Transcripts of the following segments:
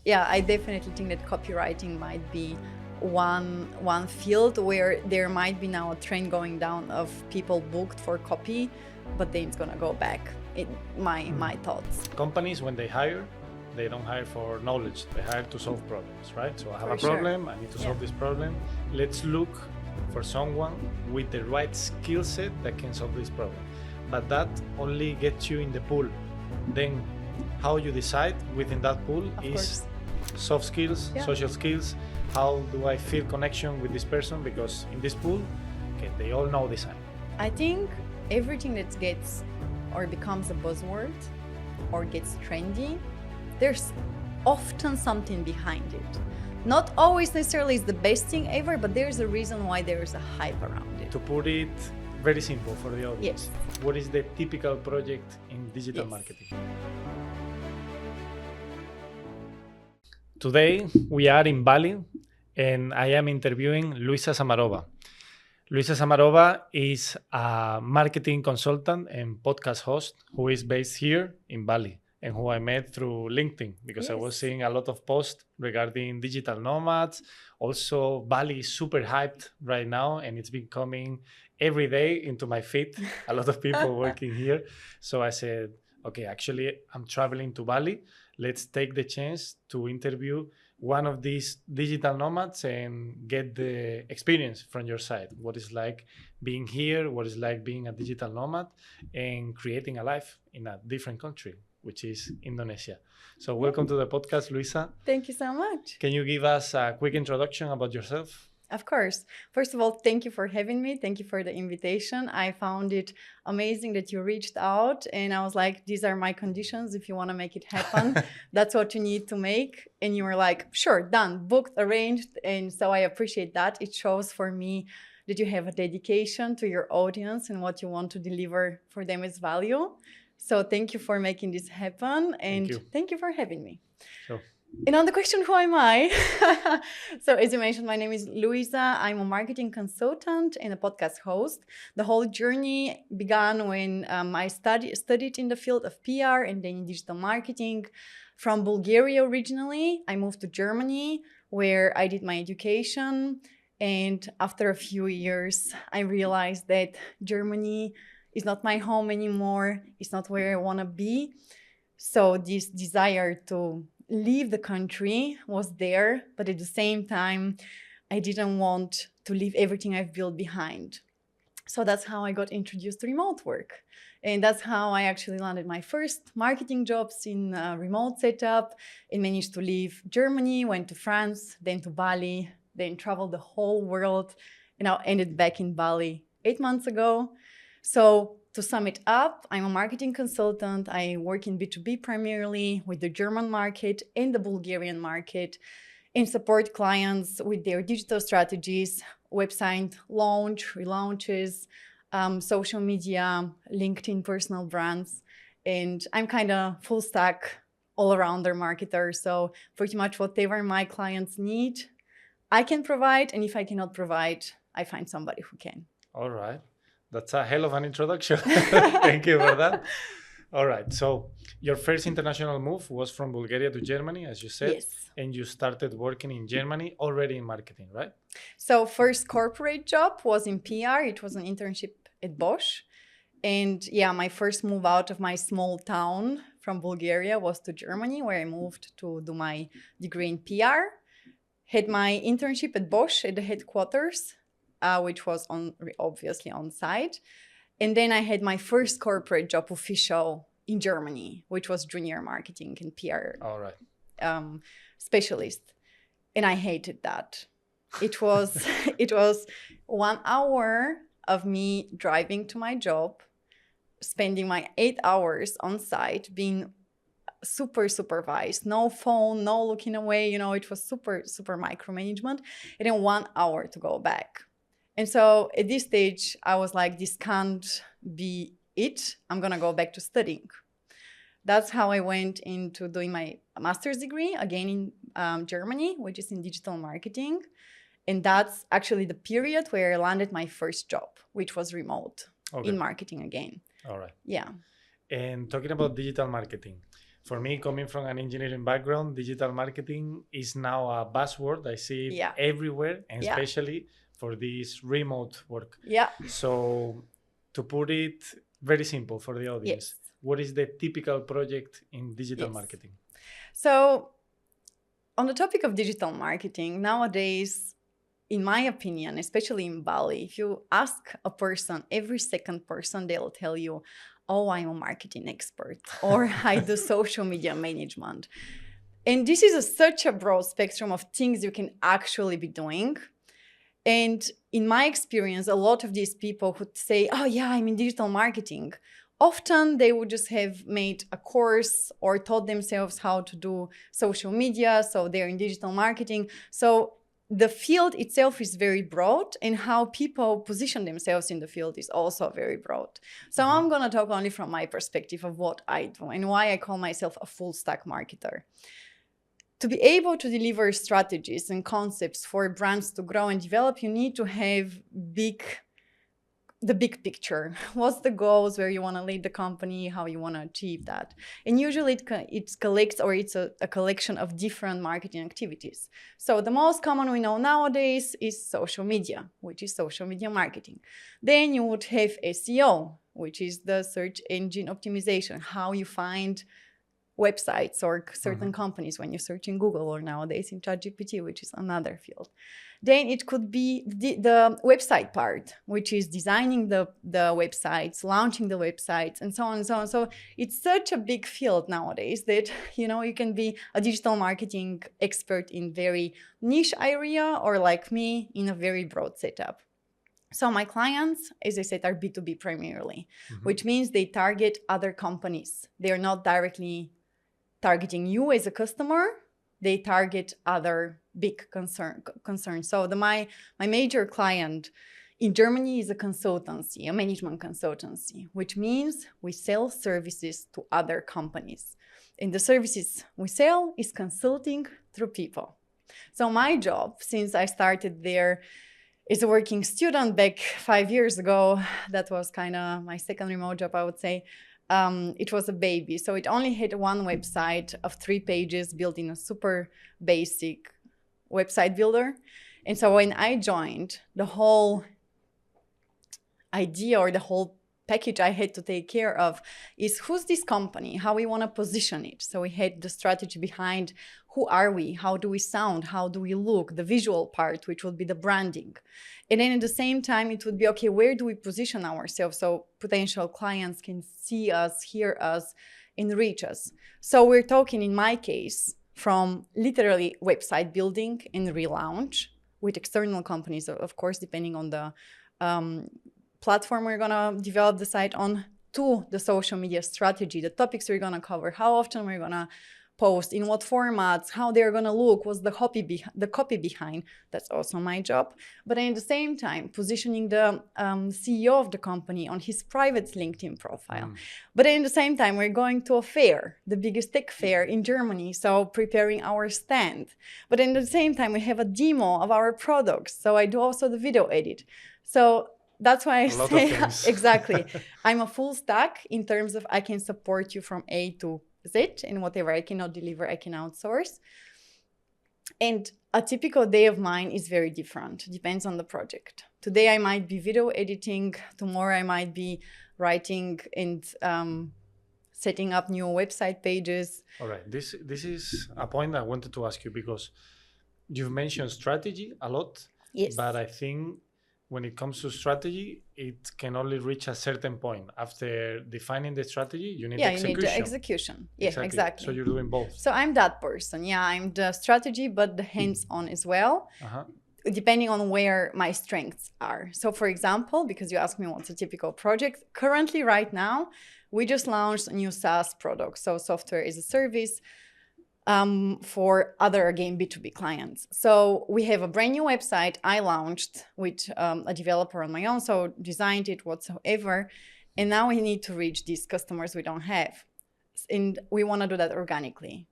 Yeah, I definitely think that copywriting might be one field where there might be now a trend going down of people booked for copy, but then it's gonna go back. In my thoughts. Companies, when they hire, they don't hire for knowledge, they hire to solve problems, right? So I have For a problem, I need to solve this problem. Let's look for someone with the right skill set that can solve this problem. But that only gets you in the pool. Then how you decide within that pool is soft skills, social skills. How do I feel connection with this person? Because in this pool, okay, they all know design. I think everything that gets or becomes a buzzword or gets trendy, there's often something behind it. Not always necessarily is the best thing ever, but there's a reason why there's a hype around it. To put it very simple for the audience, what is the typical project in digital marketing? Today, we are in Bali and I am interviewing Luiza Samarova. Luiza Samarova is a marketing consultant and podcast host who is based here in Bali and who I met through LinkedIn because I was seeing a lot of posts regarding digital nomads. Also, Bali is super hyped right now and it's been coming every day into my feed. A lot of people working here. So I said, okay, actually, I'm traveling to Bali. Let's take the chance to interview one of these digital nomads and get the experience from your side. What is like being here, what is like being a digital nomad and creating a life in a different country, which is Indonesia. So welcome to the podcast, Luiza. Thank you so much. Can you give us a quick introduction about yourself? Of course. First of all, thank you for having me. Thank you for the invitation. I found it amazing that you reached out and I was like, these are my conditions. If you want to make it happen, that's what you need to make. And you were like, sure, done, booked, arranged. And so I appreciate that. It shows for me that you have a dedication to your audience and what you want to deliver for them as value. So thank you for making this happen. And thank you for having me. Sure. And on the question, who am I? So as you mentioned, my name is Luiza. I'm a marketing consultant and a podcast host. The whole journey began when I studied in the field of PR and then in digital marketing. From Bulgaria originally, I moved to Germany where I did my education. And after a few years, I realized that Germany is not my home anymore. It's not where I want to be. So this desire to leave the country was there, but at the same time, I didn't want to leave everything I've built behind. So that's how I got introduced to remote work. And that's how I actually landed my first marketing jobs in a remote setup and managed to leave Germany, went to France, then to Bali, then traveled the whole world, and now ended back in Bali 8 months ago. So to sum it up, I'm a marketing consultant. I work in B2B primarily with the German market and the Bulgarian market and support clients with their digital strategies, website launch, relaunches, social media, LinkedIn personal brands. And I'm kind of full stack all-arounder marketer. So pretty much whatever my clients need, I can provide. And if I cannot provide, I find somebody who can. All right. That's a hell of an introduction. Thank you for that. All right. So your first international move was from Bulgaria to Germany, as you said. Yes. And you started working in Germany already in marketing, right? So first corporate job was in PR. It was an internship at Bosch. And yeah, my first move out of my small town from Bulgaria was to Germany, where I moved to do my degree in PR. Had my internship at Bosch at the headquarters, which was obviously on site. And then I had my first corporate job official in Germany, which was junior marketing and PR specialist. And I hated that. It was 1 hour of me driving to my job, spending my 8 hours on site, being super supervised, no phone, no looking away, it was super micromanagement, and then 1 hour to go back. And so at this stage, I was like, this can't be it. I'm going to go back to studying. That's how I went into doing my master's degree, again in Germany, which is in digital marketing. And that's actually the period where I landed my first job, which was remote in marketing again. All right. Yeah. And talking about digital marketing, For me, coming from an engineering background, digital marketing is now a buzzword. I see it Yeah. everywhere, and Yeah. especially for this remote work. Yeah. So, to put it very simple for the audience, Yes. what is the typical project in digital Yes. marketing? So, on the topic of digital marketing, nowadays, in my opinion, especially in Bali, if you ask a person, every second person, they'll tell you, oh, I'm a marketing expert, or I do social media management. And this is such a broad spectrum of things you can actually be doing. And in my experience, a lot of these people who say, oh, yeah, I'm in digital marketing, often they would just have made a course or taught themselves how to do social media. So they're in digital marketing. So the field itself is very broad, and how people position themselves in the field is also very broad. So I'm going to talk only from my perspective of what I do and why I call myself a full stack marketer. To be able to deliver strategies and concepts for brands to grow and develop, you need to have the big picture. What's the goals, where you want to lead the company, how you want to achieve that. And usually it's a collection of different marketing activities. So the most common we know nowadays is social media, which is social media marketing. Then you would have SEO, which is the search engine optimization, how you find websites or certain companies when you search in Google, or nowadays in ChatGPT, which is another field. Then it could be the website part, which is designing the websites, launching the websites, and so on and so on. So it's such a big field nowadays that, you can be a digital marketing expert in very niche area, or like me, in a very broad setup. So my clients, as I said, are B2B primarily, which means they target other companies. They're not directly targeting you as a customer. They target other big concerns. So my major client in Germany is a consultancy, a management consultancy, which means we sell services to other companies. And the services we sell is consulting through people. So my job, since I started there as a working student back 5 years ago, that was kind of my second remote job, I would say. It was a baby. So it only had one website of 3 pages built in a super basic website builder. And so when I joined, the whole idea or the whole package I had to take care of is who's this company, how we want to position it. So we had the strategy behind who are we, how do we sound, how do we look, the visual part, which would be the branding. And then at the same time, it would be, okay, where do we position ourselves so potential clients can see us, hear us, and reach us? So we're talking, in my case, from literally website building and relaunch with external companies, of course, depending on the platform we're going to develop the site on, to the social media strategy, the topics we're going to cover, how often we're going to post, in what formats, how they're going to look, what's the copy behind. That's also my job. But at the same time, positioning the CEO of the company on his private LinkedIn profile. But at the same time, we're going to a fair, the biggest tech fair in Germany, so preparing our stand. But at the same time, we have a demo of our products. So I do also the video edit. So that's why I say, exactly, I'm a full stack in terms of I can support you from A to Z, and whatever I cannot deliver, I can outsource. And a typical day of mine is very different. Depends on the project. Today I might be video editing. Tomorrow I might be writing and setting up new website pages. All right. This is a point I wanted to ask you, because you've mentioned strategy a lot. Yes. But I think when it comes to strategy, it can only reach a certain point. After defining the strategy, you need execution. You need the execution. Yeah, exactly. So you're doing both. So I'm that person. Yeah, I'm the strategy, but the hands-on as well, depending on where my strengths are. So for example, because you asked me what's a typical project, currently right now, we just launched a new SaaS product. So software as a service, for other, again, B2B clients. So we have a brand new website I launched with a developer on my own, so designed it whatsoever. And now we need to reach these customers we don't have. And we want to do that organically.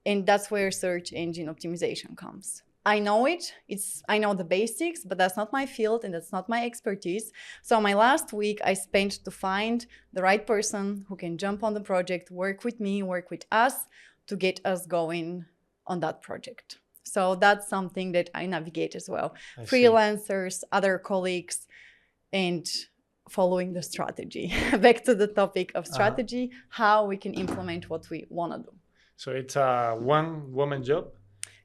And that's where search engine optimization comes. I know it. I know the basics, but that's not my field and that's not my expertise. So my last week I spent to find the right person who can jump on the project, work with me, work with us to get us going on that project. So that's something that I navigate as well. I see. Freelancers, other colleagues, and following the strategy. Back to the topic of strategy, how we can implement what we want to do. So it's a one-woman job,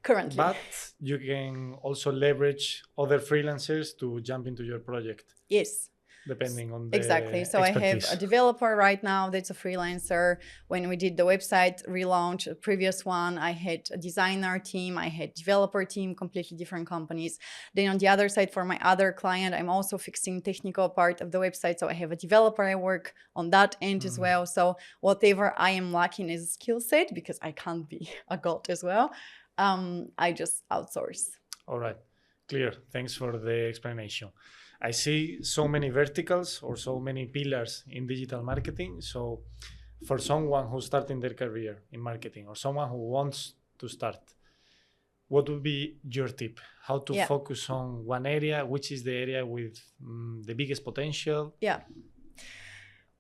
Currently. but you can also leverage other freelancers to jump into your project. Yes. Depending on the exactly. So expertise. I have a developer right now that's a freelancer. When we did the website relaunch, a previous one, I had a designer team, I had developer team, completely different companies. Then on the other side, for my other client, I'm also fixing technical part of the website. So I have a developer, I work on that end as well. So whatever I am lacking is a skill set, because I can't be a god as well. I just outsource. All right, clear. Thanks for the explanation. I see so many verticals or so many pillars in digital marketing. So for someone who's starting their career in marketing or someone who wants to start, what would be your tip? How to focus on one area? Which is the area with the biggest potential? Yeah.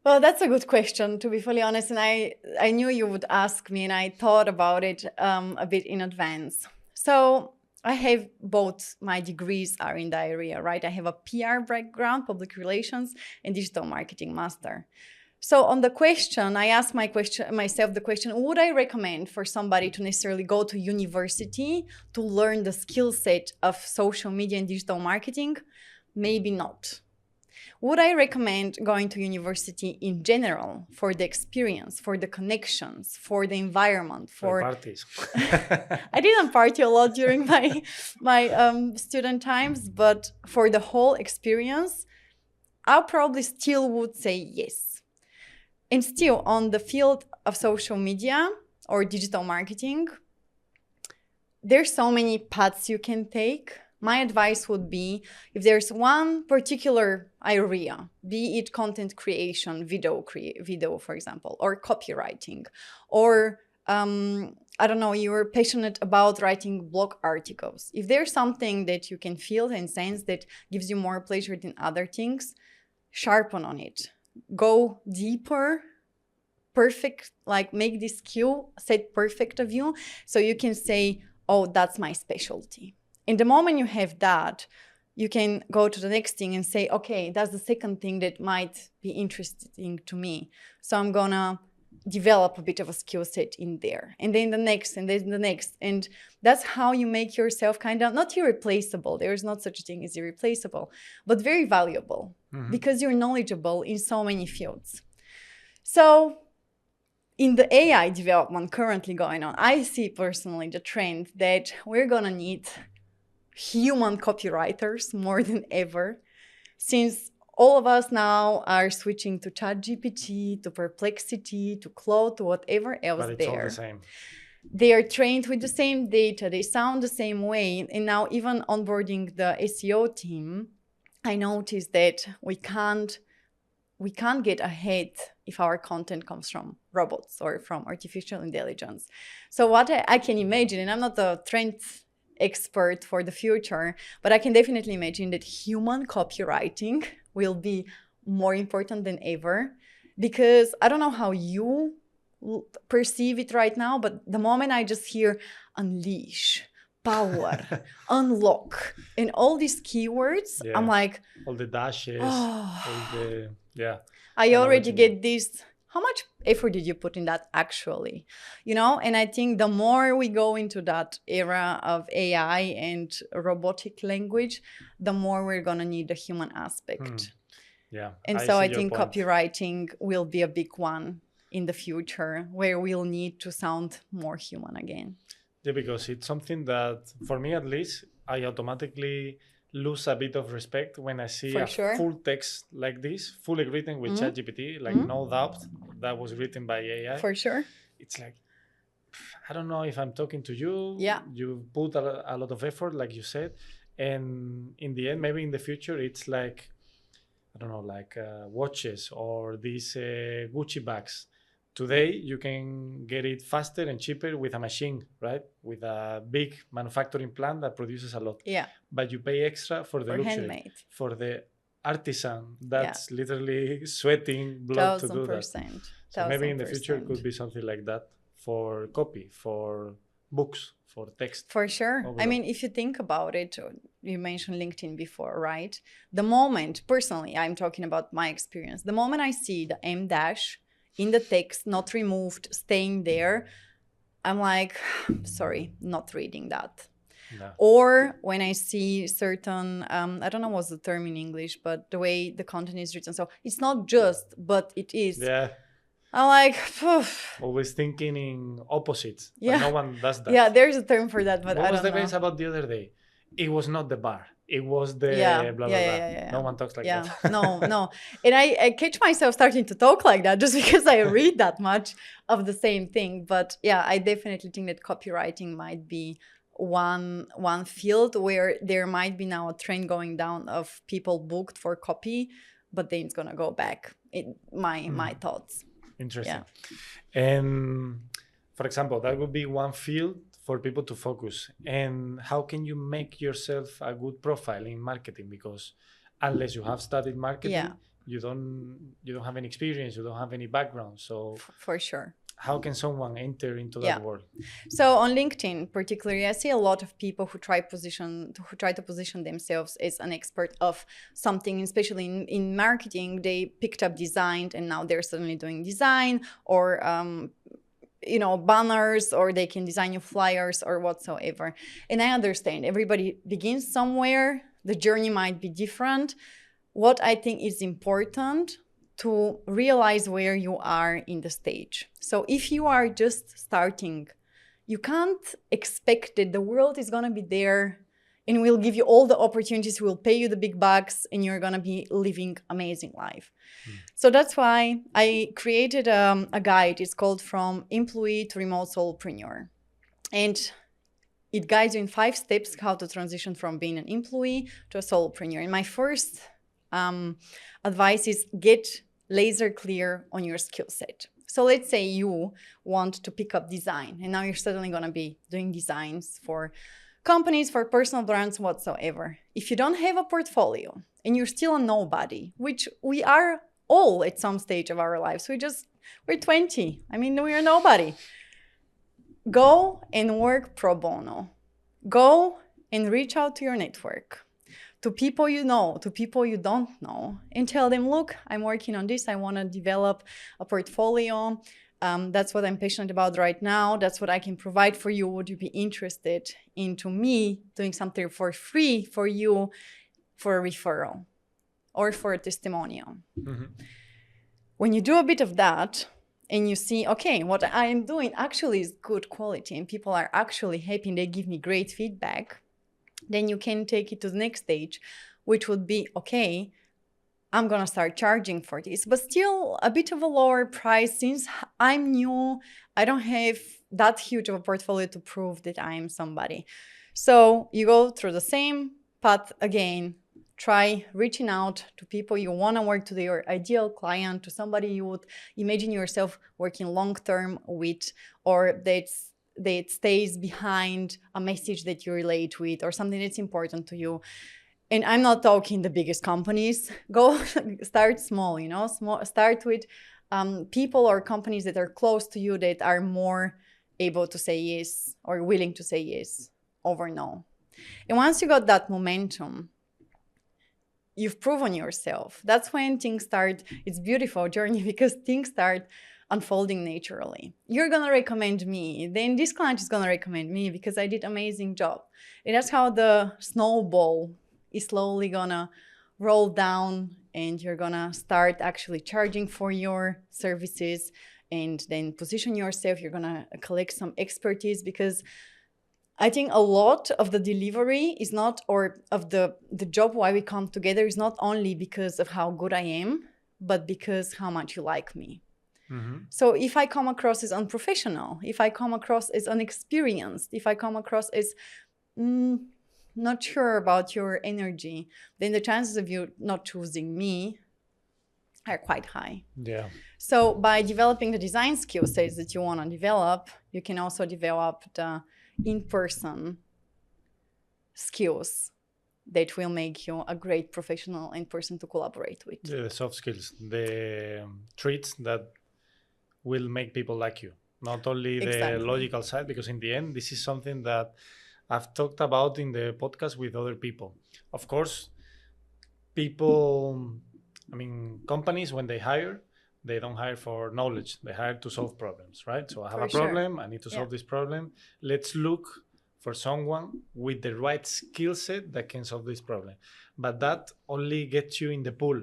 Well, that's a good question, to be fully honest. And I knew you would ask me, and I thought about it a bit in advance. So I have both my degrees are in the area, right? I have a PR background, public relations, and digital marketing master. So on the question, I asked myself the question, would I recommend for somebody to necessarily go to university to learn the skill set of social media and digital marketing? Maybe not. Would I recommend going to university in general for the experience, for the connections, for the environment, for parties? I didn't party a lot during my student times, but for the whole experience, I probably still would say yes. And still, on the field of social media or digital marketing, there's so many paths you can take. My advice would be, if there's one particular area, be it content creation, video, for example, or copywriting, or I don't know, you're passionate about writing blog articles. If there's something that you can feel and sense that gives you more pleasure than other things, sharpen on it. Go deeper, perfect, like make this skill set perfect of you, so you can say, oh, that's my specialty. And the moment you have that, you can go to the next thing and say, okay, that's the second thing that might be interesting to me. So I'm gonna develop a bit of a skill set in there. And then the next, and then the next. And that's how you make yourself kind of not irreplaceable. There is not such a thing as irreplaceable, but very valuable, because you're knowledgeable in so many fields. So in the AI development currently going on, I see personally the trend that we're gonna need human copywriters more than ever, since all of us now are switching to ChatGPT, to Perplexity, to Claude, to whatever else But it's all the same. They are trained with the same data, they sound the same way. And now even onboarding the SEO team, I noticed that we can't get ahead if our content comes from robots or from artificial intelligence. So what I can imagine, and I'm not a trend expert for the future, but I can definitely imagine that human copywriting will be more important than ever, because I don't know how you perceive it right now, but the moment I just hear unleash, power, unlock, and all these keywords, I'm like, all the dashes, all the I already get this. How much effort did you put in that actually? You know, and I think the more we go into that era of AI and robotic language, the more we're going to need the human aspect. Yeah. And so I think copywriting will be a big one in the future, where we'll need to sound more human again. Yeah, because it's something that, for me at least, I automatically lose a bit of respect when I see full text like this, fully written with ChatGPT, like no doubt that was written by AI. For sure. It's like, I don't know if I'm talking to you. Yeah. You put a lot of effort, like you said. And in the end, maybe in the future, it's like, I don't know, like watches or these Gucci bags Today, you can get it faster and cheaper with a machine, right? With a big manufacturing plant that produces a lot. Yeah. But you pay extra for the Or luxury, handmade. for the artisan that's literally sweating blood to do that. 1000%. So maybe in the future it could be something like that for copy, for books, for text. For sure. overall. I mean, if you think about it, you mentioned LinkedIn before, right? The moment, personally, I'm talking about my experience, the moment I see the M dash in the text, not removed, staying there, I'm like, sorry, not reading that. No. Or when I see certain, I don't know what's the term in English, but the way the content is written. So it's not just, but it is. Yeah. I'm like, Always thinking in opposites. Yeah. But no one does that. Yeah, there's a term for that, but what I was don't the know. base about the other day? It was not the bar. It was the Yeah, blah, blah, yeah, blah. yeah, yeah, No yeah. one talks like Yeah, that. no. And I catch myself starting to talk like that just because I read that much of the same thing. But yeah, I definitely think that copywriting might be one field where there might be now a trend going down of people booked for copy, but then it's gonna go back. My thoughts. Interesting. Yeah. And for example, that would be one field for people to focus. And how can you make yourself a good profile in marketing? Because unless you have studied marketing, Yeah. you don't have any experience, you don't have any background. So For sure. how can someone enter into that Yeah. world? So on LinkedIn, particularly, I see a lot of people who try to position themselves as an expert of something, especially in marketing. They picked up design and now they're suddenly doing design or banners, or they can design you flyers or whatsoever. And I understand everybody begins somewhere. The journey might be different. What I think is important to realize where you are in the stage. So if you are just starting, you can't expect that the world is going to be there and will give you all the opportunities, will pay you the big bucks, and you're going to be living amazing life. So that's why I created a guide. It's called From Employee to Remote Solopreneur. And it guides you in 5 steps how to transition from being an employee to a solopreneur. And my first advice is get laser clear on your skill set. So let's say you want to pick up design, and now you're suddenly going to be doing designs for companies, for personal brands, whatsoever. If you don't have a portfolio and you're still a nobody, which we are all at some stage of our lives, we're 20. I mean, we're nobody. Go and work pro bono. Go and reach out to your network, to people you know, to people you don't know, and tell them, look, I'm working on this. I want to develop a portfolio. That's what I'm passionate about right now. That's what I can provide for you. Would you be interested into me doing something for free for you, for a referral or for a testimonial? Mm-hmm. When you do a bit of that and you see, okay, what I am doing actually is good quality and people are actually happy and they give me great feedback, then you can take it to the next stage, which would be, okay, I'm going to start charging for this, but still a bit of a lower price since I'm new. I don't have that huge of a portfolio to prove that I am somebody. So you go through the same path again. Try reaching out to people you want to work to, your ideal client, to somebody you would imagine yourself working long-term with, or that stays behind a message that you relate with or something that's important to you. And I'm not talking the biggest companies. Go start small, start with people or companies that are close to you that are more able to say yes or willing to say yes over no. And once you got that momentum, you've proven yourself. That's when things start. It's a beautiful journey because things start unfolding naturally. You're going to recommend me. Then this client is going to recommend me because I did an amazing job. And that's how the snowball is slowly going to roll down, and you're going to start actually charging for your services and then position yourself. You're going to collect some expertise, because I think a lot of the delivery is not, or of the job why we come together is not only because of how good I am, but because how much you like me. Mm-hmm. So if I come across as unprofessional, if I come across as unexperienced, if I come across as not sure about your energy, then the chances of you not choosing me are quite high. Yeah. So by developing the design skill sets that you want to develop, you can also develop the in-person skills that will make you a great professional and person to collaborate with. The soft skills, the traits that will make people like you, not only the logical side, because in the end, this is something that I've talked about in the podcast with other people. Of course, companies, when they hire, they don't hire for knowledge, they hire to solve problems, right? So I have a problem, I need to solve this problem. Let's look for someone with the right skill set that can solve this problem. But that only gets you in the pool.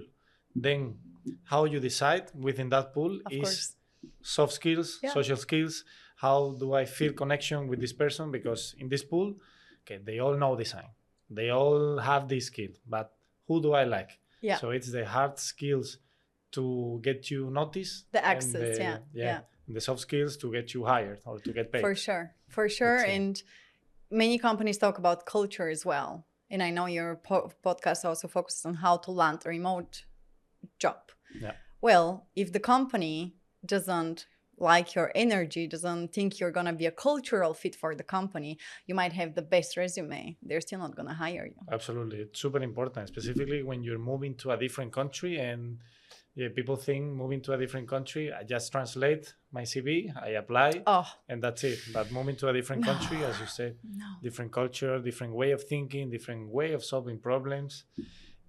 Then how you decide within that pool is soft skills, social skills. How do I feel connection with this person? Because in this pool, okay, they all know design. They all have this skill, but who do I like? Yeah. So it's the hard skills to get you noticed. The access, the soft skills to get you hired or to get paid. For sure. And many companies talk about culture as well. And I know your podcast also focuses on how to land a remote job. Yeah. Well, if the company doesn't like your energy, doesn't think you're going to be a cultural fit for the company, you might have the best resume. They're still not going to hire you. Absolutely. It's super important, specifically when you're moving to a different country. And people think moving to a different country, I just translate my CV, I apply, and that's it. But moving to a different country, as you said, different culture, different way of thinking, different way of solving problems.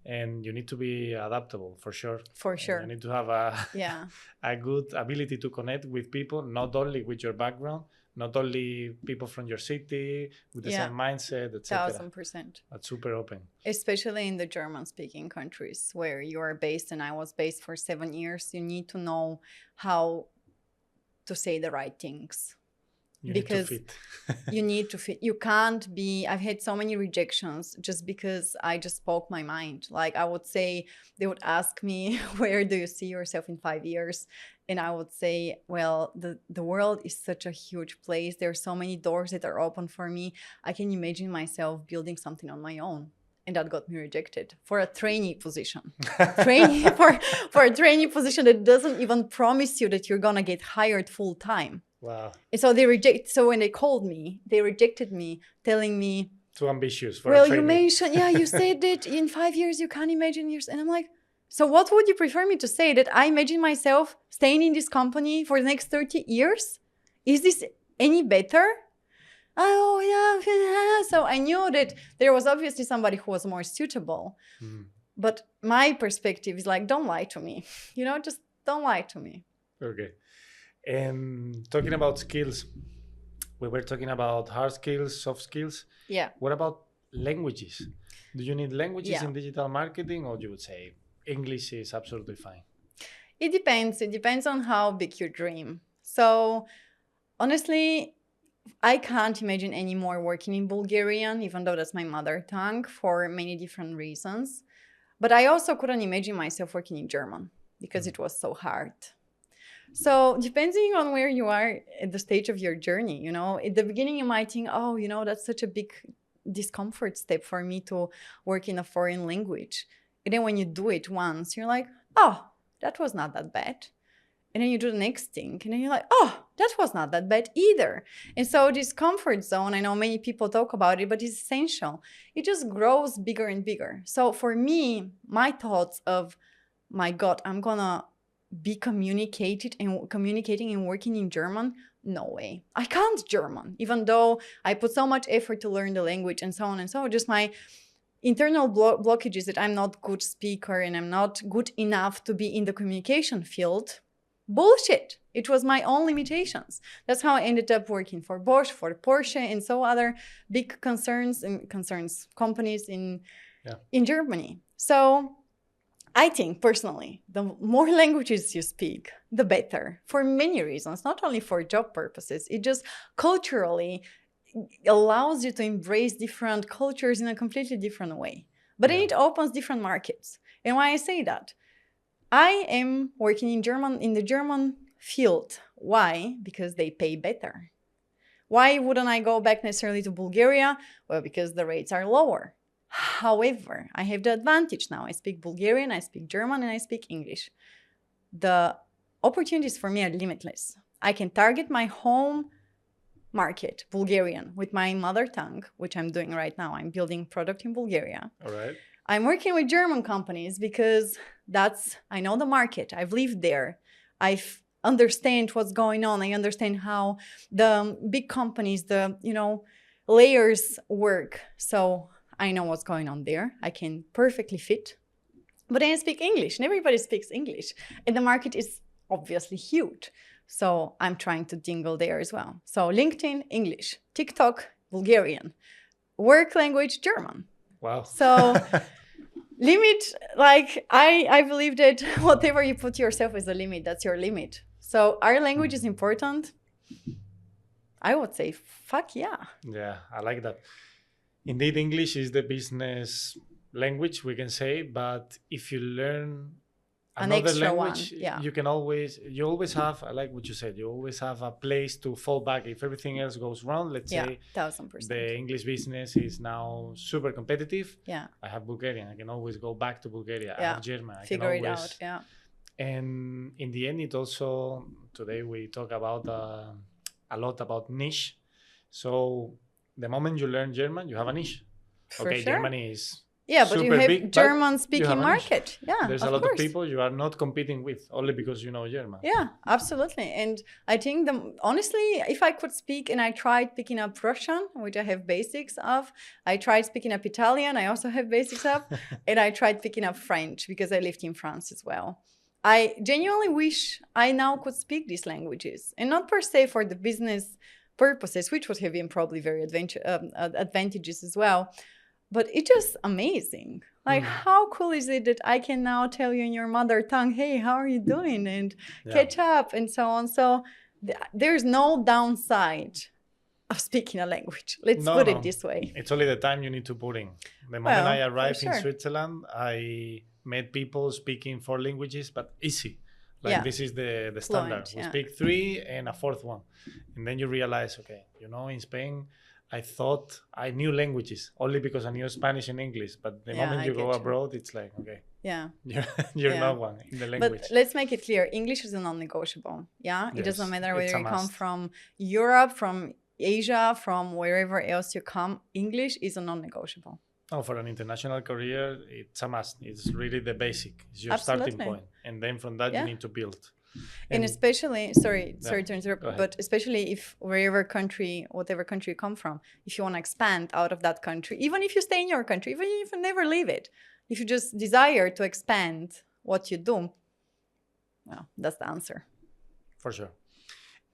And you need to be adaptable, for sure. And you need to have a good ability to connect with people, not only with your background, not only people from your city with the same mindset, etc. 1000%. That's super open. Especially in the German-speaking countries where you are based, and I was based for 7 years. You need to know how to say the right things. You need to fit. You need to fit. You can't be, I've had so many rejections just because I just spoke my mind. Like I would say, they would ask me, where do you see yourself in 5 years? And I would say, well, the world is such a huge place. There are so many doors that are open for me. I can imagine myself building something on my own. And that got me rejected for a trainee position. For a trainee position that doesn't even promise you that you're going to get hired full time. Wow. And so so when they called me, they rejected me, telling me, too ambitious for a trainee. You mentioned, you said that in 5 years you can't imagine yours. And I'm like, so what would you prefer me to say? That I imagine myself staying in this company for the next 30 years? Is this any better? Oh, yeah. So I knew that there was obviously somebody who was more suitable. But my perspective is like, don't lie to me. Just don't lie to me. Okay. And talking about skills, we were talking about hard skills, soft skills. Yeah. What about languages? Do you need languages in digital marketing, or you would say English is absolutely fine? It depends. It depends on how big you dream. So honestly, I can't imagine anymore working in Bulgarian, even though that's my mother tongue, for many different reasons. But I also couldn't imagine myself working in German because it was so hard. So depending on where you are at the stage of your journey, at the beginning you might think, that's such a big discomfort step for me to work in a foreign language. And then when you do it once, you're like, that was not that bad. And then you do the next thing, and then you're like, that was not that bad either. And so this comfort zone, I know many people talk about it, but it's essential. It just grows bigger and bigger. So for me, my thoughts of, my God, I'm going to be communicating and working in German? No way. I can't German, even though I put so much effort to learn the language and so on and so on. Just my internal blockage is that I'm not a good speaker and I'm not good enough to be in the communication field. Bullshit. It was my own limitations. That's how I ended up working for Bosch, for Porsche, and so other big companies in Germany. So I think personally, the more languages you speak, the better, for many reasons, not only for job purposes. It just culturally allows you to embrace different cultures in a completely different way. But then it opens different markets. And why I say that? I am working in the German field. Why? Because they pay better. Why wouldn't I go back necessarily to Bulgaria? Well, because the rates are lower. However, I have the advantage now. I speak Bulgarian, I speak German, and I speak English. the opportunities for me are limitless. I can target my home market, Bulgarian, with my mother tongue, which I'm doing right now. I'm building product in Bulgaria. All right. I'm working with German companies because I know the market. I've lived there. I understand what's going on. I understand how the big companies, layers work. So I know what's going on there. I can perfectly fit. But I speak English, and everybody speaks English. And the market is obviously huge. So I'm trying to dingle there as well. So LinkedIn, English. TikTok, Bulgarian. Work language, German. Wow. So limit, I believe that whatever you put yourself as a limit, that's your limit. So our language is important. I would say, fuck yeah. Yeah, I like that. Indeed, English is the business language, we can say, but if you learn another language, you always have, I like what you said, you always have a place to fall back if everything else goes wrong. Let's say 1000%. the English business is now super competitive. Yeah. I have Bulgarian. I can always go back to Bulgaria. Yeah. I have German. Figure it out. Yeah. And in the end, it also, today we talk about a lot about niche. So the moment you learn German, you have a niche. For okay, sure. Germany is but you have big, German-speaking market. Yeah, there's a lot of people you are not competing with only because you know German. Yeah, absolutely. And I think honestly, if I could speak, and I tried picking up Russian, which I have basics of. I tried picking up Italian. I also have basics of. And I tried picking up French because I lived in France as well. I genuinely wish I now could speak these languages, and not per se for the business purposes, which would have been probably very advantageous as well. But it's just amazing. How cool is it that I can now tell you in your mother tongue, hey, how are you doing? And catch up and so on. So there's no downside of speaking a language. Let's put it this way. It's only the time you need to put in. The moment I arrived in Switzerland, I met people speaking 4 languages, but easy. This is the standard. We speak 3 and a 4th one. And then you realize, okay, in Spain, I thought I knew languages only because I knew Spanish and English. But the moment you go abroad, it's like, okay, you're not one in the language. But let's make it clear. English is a non-negotiable. Yeah. It doesn't matter whether you come from Europe, from Asia, from wherever else you come. English is a non-negotiable. Oh, for an international career, it's a must. It's really the basic. It's your starting point. And then from that, you need to build. And especially, sorry to interrupt, but especially if whatever country you come from, if you want to expand out of that country, even if you stay in your country, even if you never leave it, if you just desire to expand what you do, well, that's the answer. For sure.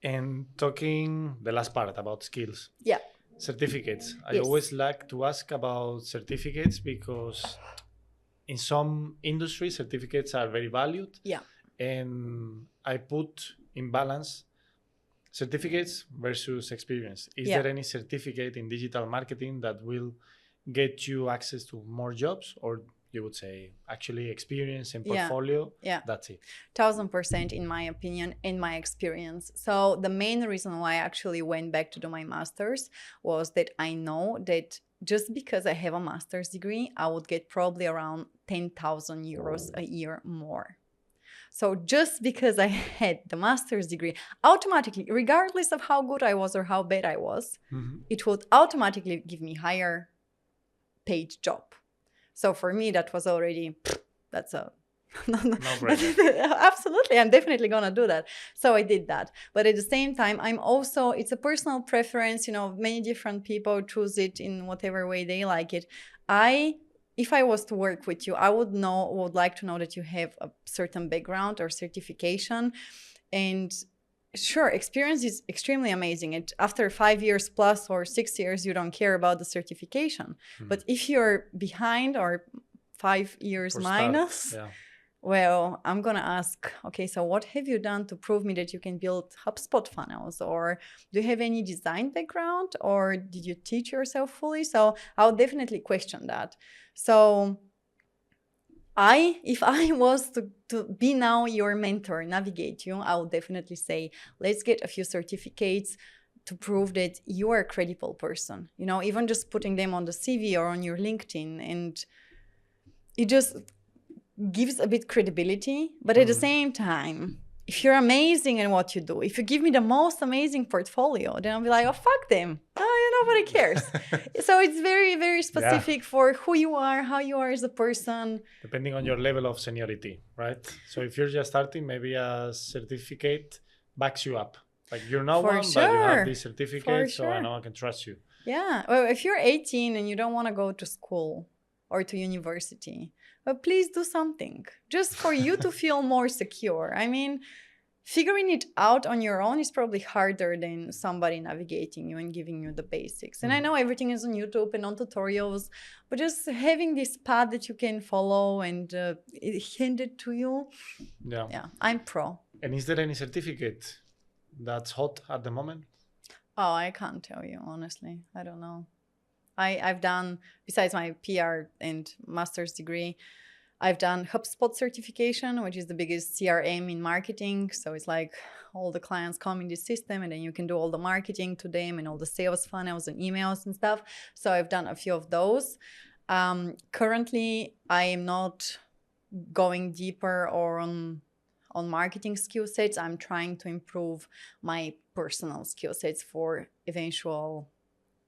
And talking the last part about skills. Yeah. Certificates. I always like to ask about certificates because in some industries, certificates are very valued. Yeah. And I put in balance certificates versus experience. Is there any certificate in digital marketing that will get you access to more jobs, or you would say actually experience and portfolio? Yeah. That's it. 1000% in my opinion, in my experience. So the main reason why I actually went back to do my master's was that I know that just because I have a master's degree, I would get probably around 10,000 euros a year more. So just because I had the master's degree, automatically, regardless of how good I was or how bad I was, it would automatically give me higher paid job. So for me, that was already, that's a... Absolutely, I'm definitely gonna do that. So I did that. But at the same time, it's a personal preference. Many different people choose it in whatever way they like it. If I was to work with you, I would like to know that you have a certain background or certification. And sure, experience is extremely amazing. After 5 years plus or 6 years, you don't care about the certification. But if you're behind or 5 years minus, well, I'm going to ask, okay, so what have you done to prove me that you can build HubSpot funnels? Or do you have any design background? Or did you teach yourself fully? So I'll definitely question that. So if I was to be now your mentor, navigate you, I would definitely say, let's get a few certificates to prove that you are a credible person. Even just putting them on the CV or on your LinkedIn. And it just gives a bit credibility, but at the same time, if you're amazing in what you do, if you give me the most amazing portfolio, then I'll be like, oh, fuck them. Oh, nobody cares. So it's very, very specific for who you are, how you are as a person. Depending on your level of seniority, right? So if you're just starting, maybe a certificate backs you up. Like you're not one, but you have this certificate, so I know I can trust you. Yeah. Well, if you're 18 and you don't want to go to school or to university, but please do something just for you to feel more secure. I mean, figuring it out on your own is probably harder than somebody navigating you and giving you the basics. And I know everything is on YouTube and on tutorials, but just having this path that you can follow and handed to you. Yeah, I'm pro. And is there any certificate that's hot at the moment? Oh, I can't tell you, honestly. I don't know. I've done, besides my PR and master's degree, I've done HubSpot certification, which is the biggest CRM in marketing. So it's like all the clients come in this system and then you can do all the marketing to them and all the sales funnels and emails and stuff. So I've done a few of those. Currently, I am not going deeper or on marketing skill sets. I'm trying to improve my personal skill sets for eventual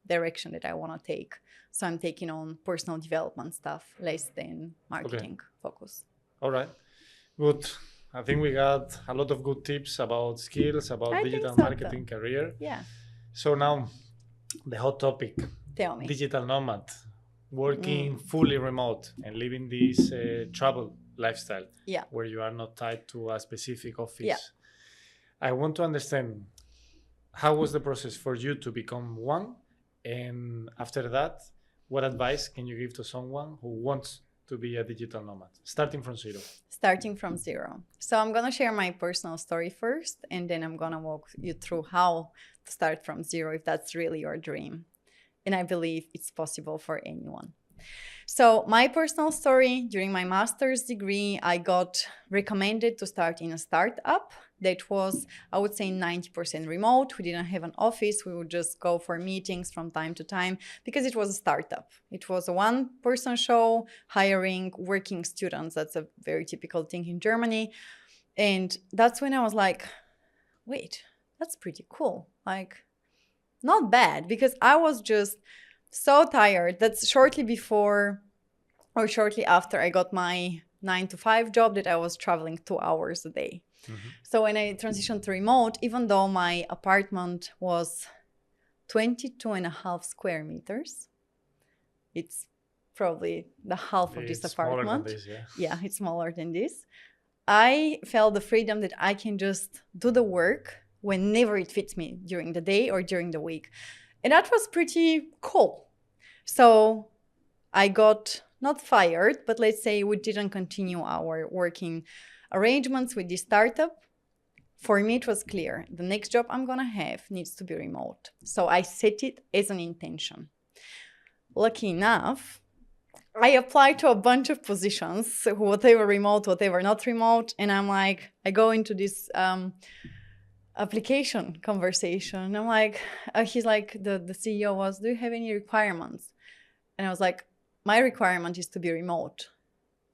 direction that I want to take. So I'm taking on personal development stuff, less than marketing focus. All right. Good. I think we got a lot of good tips about skills, about digital marketing career. Yeah. So now the hot topic. Tell me. Digital nomad, working fully remote and living this travel lifestyle where you are not tied to a specific office. Yeah. I want to understand, how was the process for you to become one? And after that, what advice can you give to someone who wants to be a digital nomad, starting from zero? Starting from zero. So I'm going to share my personal story first, and then I'm going to walk you through how to start from zero if that's really your dream. And I believe it's possible for anyone. So my personal story, during my master's degree, I got recommended to start in a startup that was, I would say, 90% remote. We didn't have an office. We would just go for meetings from time to time because it was a startup. It was a one-person show, hiring working students. That's a very typical thing in Germany. And that's when I was like, wait, that's pretty cool. Like, not bad, because I was just so tired. That's shortly before or shortly after I got my 9-to-5 job that I was traveling 2 hours a day. So when I transitioned to remote, even though my apartment was 22.5 square meters, it's probably the half of this apartment. Smaller than this, yeah, it's smaller than this. I felt the freedom that I can just do the work whenever it fits me during the day or during the week. And that was pretty cool. So I got not fired, but let's say we didn't continue our working arrangements with this startup. For me, it was clear. The next job I'm going to have needs to be remote. So I set it as an intention. Lucky enough, I applied to a bunch of positions, whatever remote, whatever not remote. And I'm like, I go into this application conversation. I'm like, he's like, the CEO was, do you have any requirements? And I was like, my requirement is to be remote.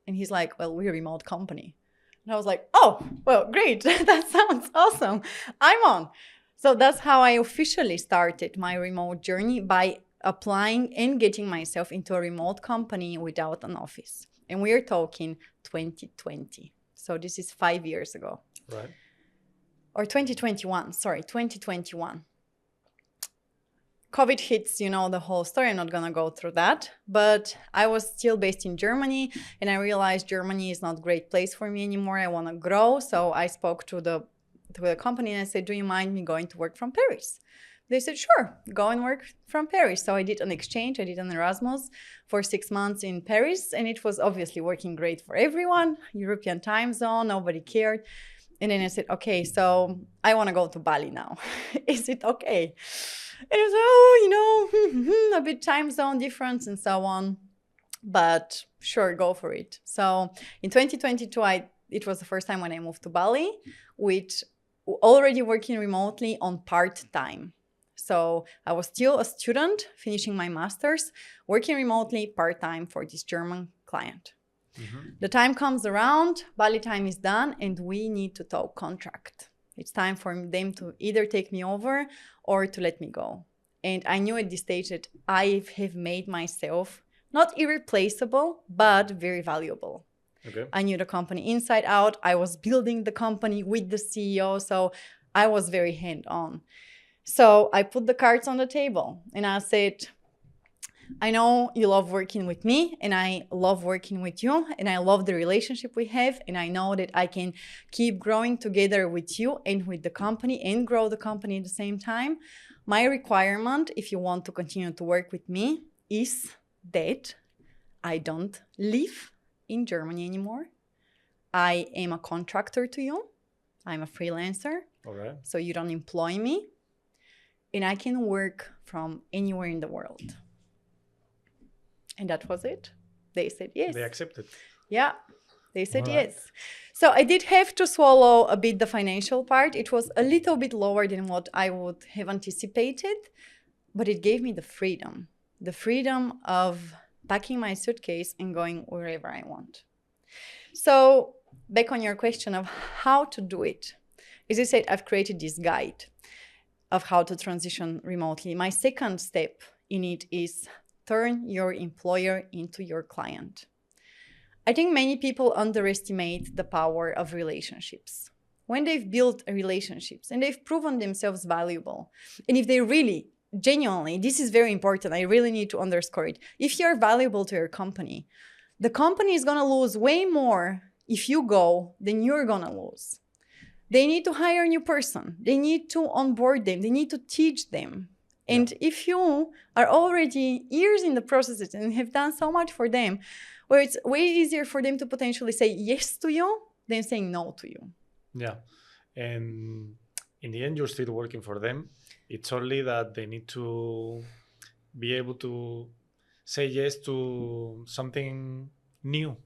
And he's like, well, we're a remote company. And I was like, oh, well, great. That sounds awesome. I'm on. So that's how I officially started my remote journey, by applying and getting myself into a remote company without an office. And we're talking 2020. So this is 5 years ago. Right. Or 2021, sorry, 2021. COVID hits, you know, the whole story. I'm not going to go through that. But I was still based in Germany, and I realized Germany is not a great place for me anymore. I want to grow. So I spoke to the company and I said, do you mind me going to work from Paris? They said, sure, go and work from Paris. So I did an exchange. I did an Erasmus for 6 months in Paris. And it was obviously working great for everyone. European time zone, nobody cared. And then I said, okay, so I want to go to Bali now. Is it okay? And it was, a bit time zone difference and so on. But sure, go for it. So in 2022, it was the first time when I moved to Bali, with already working remotely on part-time. So I was still a student finishing my master's, working remotely part-time for this German client. The time comes around, Bali time is done, and we need to talk contract. It's time for them to either take me over or to let me go. And I knew at this stage that I have made myself not irreplaceable, but very valuable. Okay. I knew the company inside out. I was building the company with the CEO, so I was very hands-on. So I put the cards on the table and I said, I know you love working with me and I love working with you and I love the relationship we have, and I know that I can keep growing together with you and with the company and grow the company at the same time. My requirement, if you want to continue to work with me, is that I don't live in Germany anymore. I am a contractor to you. I'm a freelancer. All right. So you don't employ me. And I can work from anywhere in the world. And that was it. They said yes. They accepted. Yeah, they said All right. yes. So I did have to swallow a bit the financial part. It was a little bit lower than what I would have anticipated, but it gave me the freedom of packing my suitcase and going wherever I want. So back on your question of how to do it. As I said, I've created this guide of how to transition remotely. My second step in it is turn your employer into your client. I think many people underestimate the power of relationships. When they've built relationships and they've proven themselves valuable, and if they really, genuinely, this is very important, I really need to underscore it. If you're valuable to your company, the company is going to lose way more if you go than you're going to lose. They need to hire a new person. They need to onboard them. They need to teach them. And if you are already years in the processes and have done so much for them, where it's way easier for them to potentially say yes to you than saying no to you. Yeah. And in the end, you're still working for them. It's only that they need to be able to say yes to something new.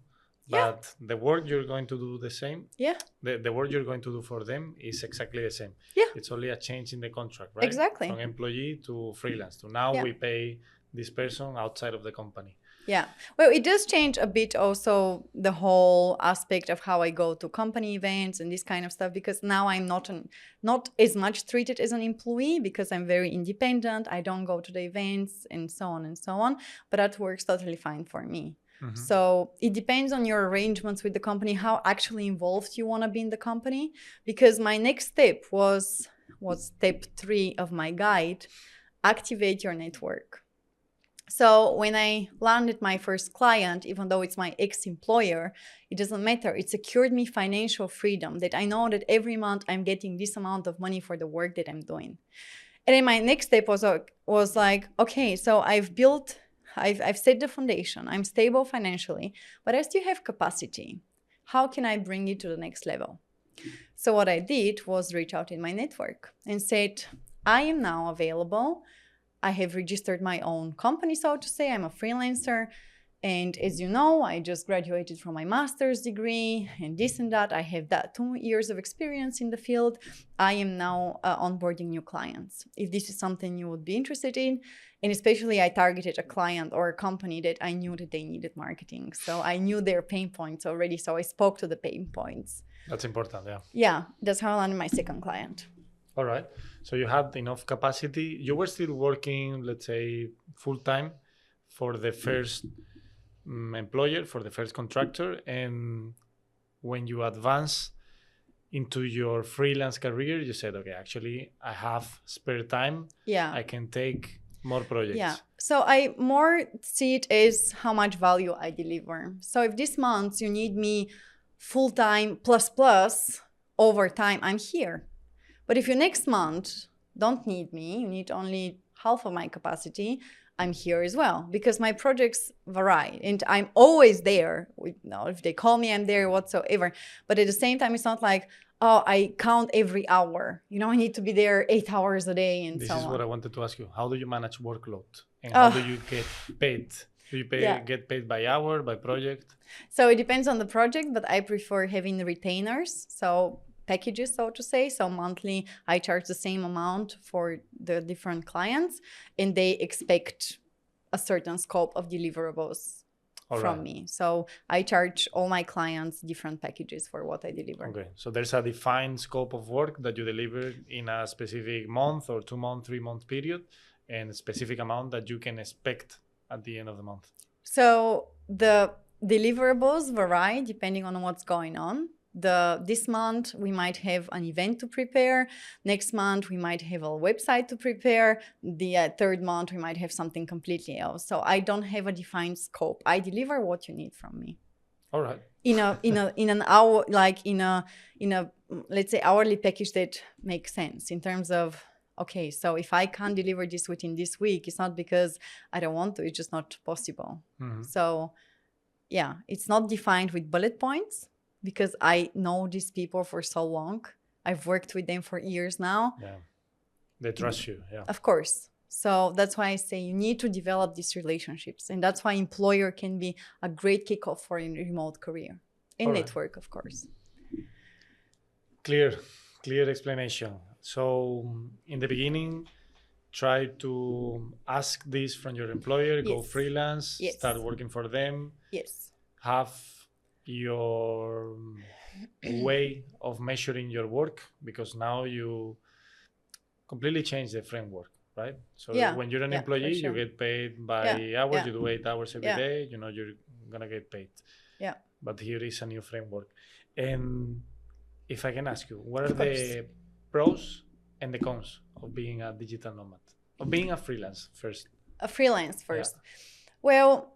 But the work you're going to do the same. Yeah. The work you're going to do for them is exactly the same. Yeah. It's only a change in the contract, right? Exactly. From employee to freelance. To now we pay this person outside of the company. Yeah. Well, it does change a bit also the whole aspect of how I go to company events and this kind of stuff, because now I'm not as much treated as an employee because I'm very independent. I don't go to the events and so on and so on. But that works totally fine for me. Mm-hmm. So it depends on your arrangements with the company, how actually involved you want to be in the company. Because my next step was step 3 of my guide, activate your network. So when I landed my first client, even though it's my ex-employer, it doesn't matter. It secured me financial freedom, that I know that every month I'm getting this amount of money for the work that I'm doing. And then my next step was like, okay, so I've set the foundation. I'm stable financially, but I still have capacity. How can I bring it to the next level? So what I did was reach out in my network and said, I am now available. I have registered my own company, so to say. I'm a freelancer. And as you know, I just graduated from my master's degree and this and that. I have that 2 years of experience in the field. I am now onboarding new clients. If this is something you would be interested in, and especially I targeted a client or a company that I knew that they needed marketing. So I knew their pain points already. So I spoke to the pain points. That's important, yeah. Yeah, that's how I landed my second client. All right. So you had enough capacity. You were still working, let's say, full-time for the first employer, for the first contractor. And when you advance into your freelance career, you said, okay, actually, I have spare time. Yeah. I can take more projects. Yeah. So I more see it as how much value I deliver. So if this month you need me full-time plus overtime, I'm here. But if you next month don't need me, you need only half of my capacity, I'm here as well, because my projects vary and I'm always there. If they call me, I'm there whatsoever. But at the same time, it's not like, oh, I count every hour. I need to be there 8 hours a day and so on. This is what I wanted to ask you. How do you manage workload? And how do you get paid? Do you get paid by hour, by project? So it depends on the project, but I prefer having retainers. So packages, so to say. So monthly, I charge the same amount for the different clients, and they expect a certain scope of deliverables from me. So I charge all my clients different packages for what I deliver. Okay, so there's a defined scope of work that you deliver in a specific month or 2 month, 3 month period, and a specific amount that you can expect at the end of the month. So the deliverables vary depending on what's going on. This month we might have an event to prepare. Next month we might have a website to prepare. The third month we might have something completely else. So I don't have a defined scope. I deliver what you need from me. All right. In an hour, like in a let's say hourly package that makes sense in terms of, okay, so if I can't deliver this within this week, it's not because I don't want to, it's just not possible. Mm-hmm. So yeah, it's not defined with bullet points because I know these people for so long. I've worked with them for years now. Yeah, they trust you. Yeah, of course. So that's why I say you need to develop these relationships. And that's why employer can be a great kickoff for a remote career. And network, of course. Clear explanation. So in the beginning, try to ask this from your employer, go freelance, start working for them. Yes. Have your way of measuring your work, because now you completely change the framework, right? So when you're an employee, you get paid by hours. You do 8 hours every day. You know you're gonna get paid. Yeah. But here is a new framework. And if I can ask you, what are the pros and the cons of being a digital nomad, of being a freelance first? A freelance first. Yeah. Well,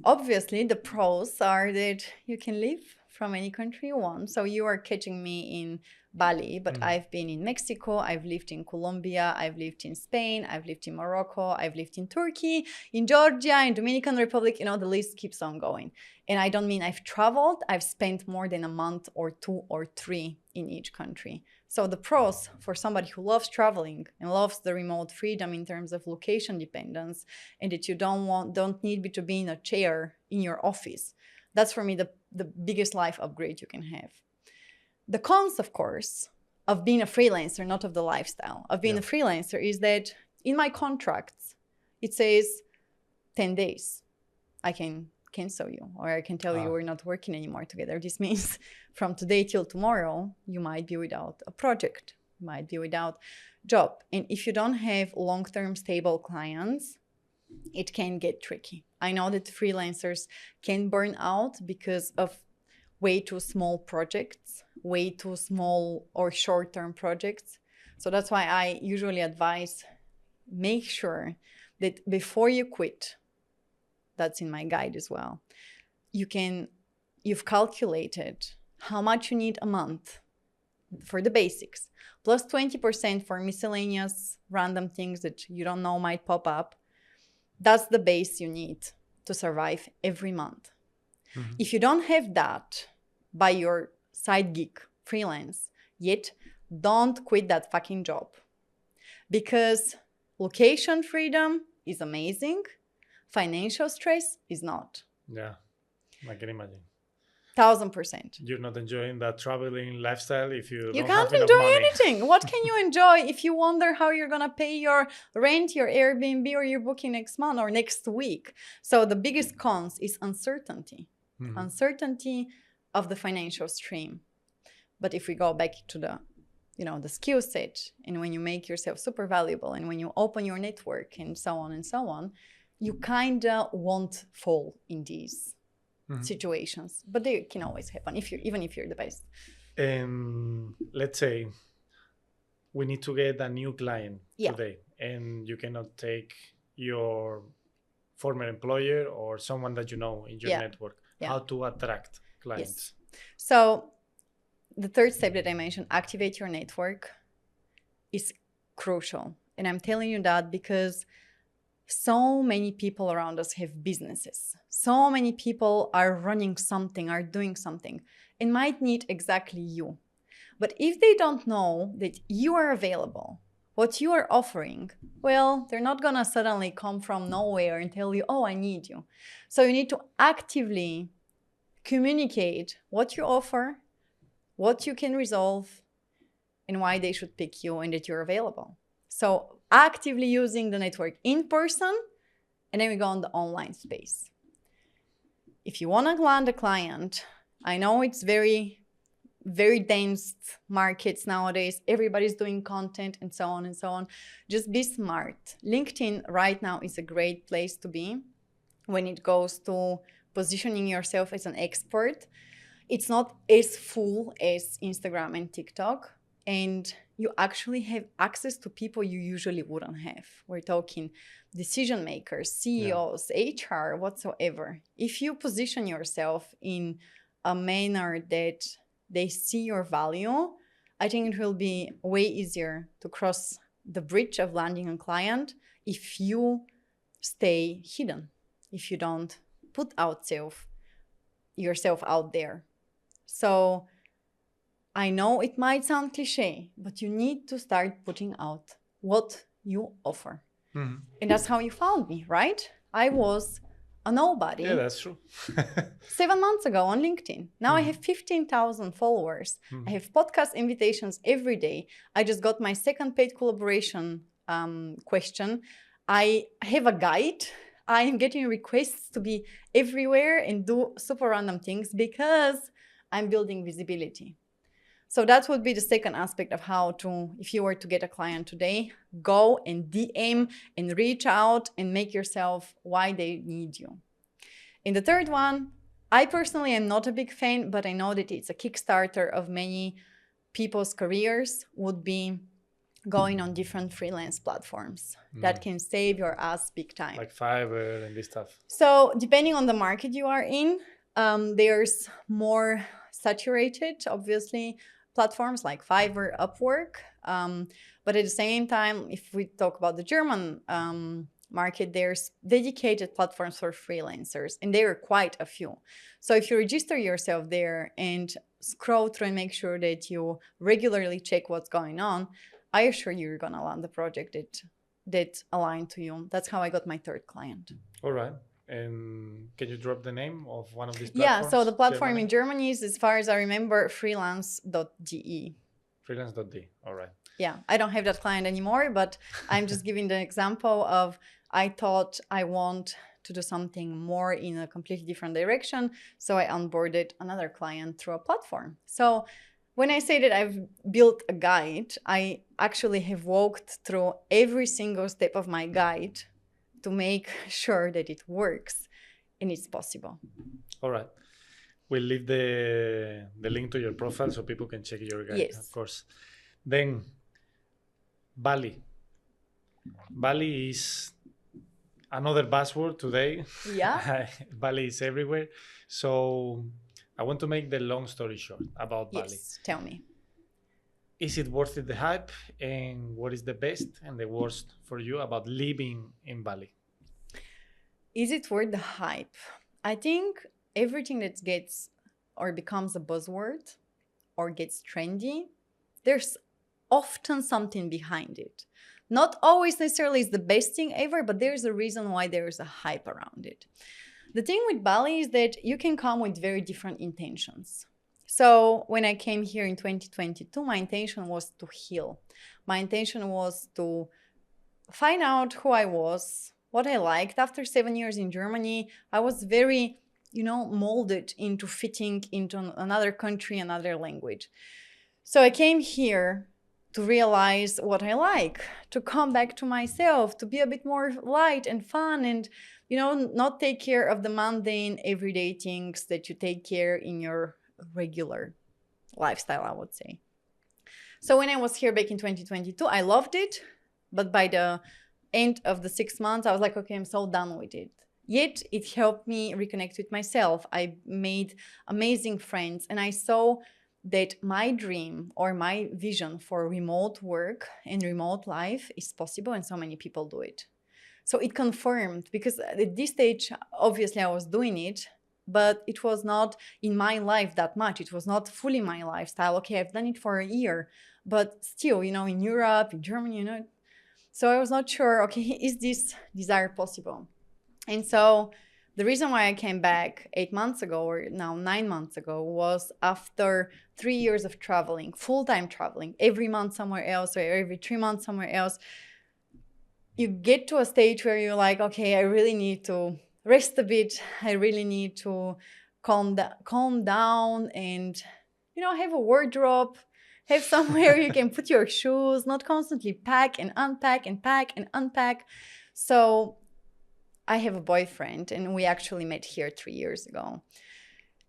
obviously the pros are that you can live from any country you want. So you are catching me in Bali, but I've been in Mexico, I've lived in Colombia, I've lived in Spain, I've lived in Morocco, I've lived in Turkey, in Georgia, in Dominican Republic, the list keeps on going. And I don't mean I've traveled, I've spent more than a month or 2 or 3 in each country. So the pros for somebody who loves traveling and loves the remote freedom in terms of location dependence, and that you don't need to be in a chair in your office. That's for me the biggest life upgrade you can have. The cons, of course, of being a freelancer, not of the lifestyle, of being a freelancer, is that in my contracts, it says 10 days. I can cancel you, or I can tell you we're not working anymore together. This means from today till tomorrow, you might be without a project, you might be without job. And if you don't have long-term stable clients, it can get tricky. I know that freelancers can burn out because of way too small projects, way too small or short-term projects. So that's why I usually advise, make sure that before you quit, that's in my guide as well, you've calculated how much you need a month for the basics, plus 20% for miscellaneous random things that you don't know might pop up. That's the base you need to survive every month. Mm-hmm. If you don't have that by your side gig, freelance, yet don't quit that fucking job. Because location freedom is amazing. Financial stress is not. Yeah, I can imagine. 1000%. You're not enjoying that traveling lifestyle if you don't can't have enjoy enough money. Anything. What can you enjoy if you wonder how you're gonna pay your rent, your Airbnb, or your booking next month or next week? So the biggest cons is uncertainty. Mm-hmm. Uncertainty of the financial stream. But if we go back to the skill set, and when you make yourself super valuable, and when you open your network and so on, you kind of won't fall in these situations. But they can always happen even if you're the best. Let's say we need to get a new client today, and you cannot take your former employer or someone that you know in your network. How to attract clients? Yes. So the third step that I mentioned, activate your network, is crucial. And I'm telling you that because so many people around us have businesses. So many people are running something, are doing something, and might need exactly you. But if they don't know that you are available, what you are offering, well, they're not gonna suddenly come from nowhere and tell you, oh, I need you. So you need to actively communicate what you offer, what you can resolve, and why they should pick you and that you're available. So actively using the network in person, and then we go on the online space. if you want to land a client, I know it's very, very dense markets nowadays. Everybody's doing content and so on and so on. Just be smart. LinkedIn right now is a great place to be when it goes to positioning yourself as an expert. It's not as full as Instagram and TikTok, and you actually have access to people you usually wouldn't have. We're talking decision makers, CEOs, HR, whatsoever. If you position yourself in a manner that they see your value, I think it will be way easier to cross the bridge of landing a client if you stay hidden, if you don't put yourself out there. So I know it might sound cliche, but you need to start putting out what you offer. Mm-hmm. And that's how you found me, right? I was a nobody. Yeah, that's true. 7 months ago on LinkedIn. Now I have 15,000 followers. I have podcast invitations every day. I just got my second paid collaboration question. I have a guide. I am getting requests to be everywhere and do super random things because I'm building visibility. So that would be the second aspect of how to, if you were to get a client today, go and DM and reach out and make yourself why they need you. And the third one, I personally am not a big fan, but I know that it's a Kickstarter of many people's careers, would be going on different freelance platforms that can save your ass big time. Like Fiverr and this stuff. So depending on the market you are in, there's more saturated, obviously, platforms like Fiverr, Upwork. But at the same time, if we talk about the German market, there's dedicated platforms for freelancers, and there are quite a few. So if you register yourself there and scroll through and make sure that you regularly check what's going on, I assure you, you're going to land the project that aligned to you. That's how I got my third client. All right. And can you drop the name of one of these Yeah, platforms? so the platform in Germany is, as far as I remember, freelance.de. Freelance.de. All right. Yeah, I don't have that client anymore, but I'm just giving the example of I thought I want to do something more in a completely different direction. So I onboarded another client through a platform. So when I say that I've built a guide, I actually have walked through every single step of my guide to make sure that it works and it's possible. All right. We'll leave the link to your profile so people can check your guide, yes, of course. Then Bali. Bali is another buzzword today. Yeah. Bali is everywhere. So I want to make the long story short about Bali. Yes, tell me. Is it worth it, the hype? And what is the best and the worst for you about living in Bali? Is it worth the hype? I think everything that gets or becomes a buzzword or gets trendy, there's often something behind it. Not always necessarily is the best thing ever, but there's a reason why there's a hype around it. The thing with Bali is that you can come with very different intentions. So when I came here in 2022, my intention was to heal. My intention was to find out who I was, what I liked. After 7 years in Germany, I was very, molded into fitting into another country, another language. So I came here to realize what I like, to come back to myself, to be a bit more light and fun and, not take care of the mundane, everyday things that you take care in your regular lifestyle, I would say. So when I was here back in 2022, I loved it. But by the end of the 6 months, I was like, okay, I'm so done with it. Yet it helped me reconnect with myself. I made amazing friends, and I saw that my dream or my vision for remote work and remote life is possible, and so many people do it. So it confirmed, because at this stage, obviously I was doing it, but it was not in my life that much. It was not fully my lifestyle. Okay, I've done it for a year, but still, in Europe, in Germany, So I was not sure, okay, is this desire possible? And so the reason why I came back 8 months ago, or now 9 months ago, was after 3 years of traveling, full-time traveling, every month somewhere else, or every 3 months somewhere else. You get to a stage where you're like, okay, I really need to rest a bit. I really need to calm down and, have a wardrobe, have somewhere you can put your shoes, not constantly pack and unpack and pack and unpack. So I have a boyfriend, and we actually met here 3 years ago.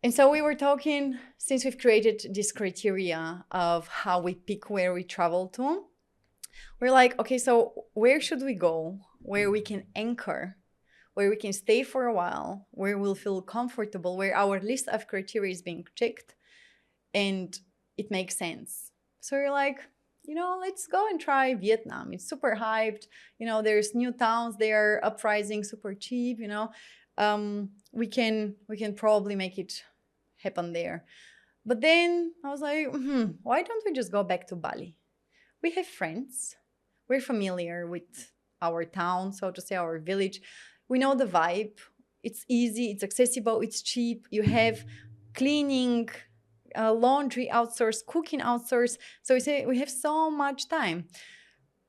And so we were talking, since we've created this criteria of how we pick where we travel to, we're like, okay, so where should we go, where we can anchor, where we can stay for a while, where we'll feel comfortable, where our list of criteria is being checked, and it makes sense. So you're like, let's go and try Vietnam. It's super hyped. There's new towns there, uprising, super cheap. We can probably make it happen there. But then I was like, why don't we just go back to Bali? We have friends. We're familiar with our town, so to say, our village. We know the vibe. It's easy, it's accessible, it's cheap. You have cleaning, laundry outsourced, cooking outsourced. So we have so much time.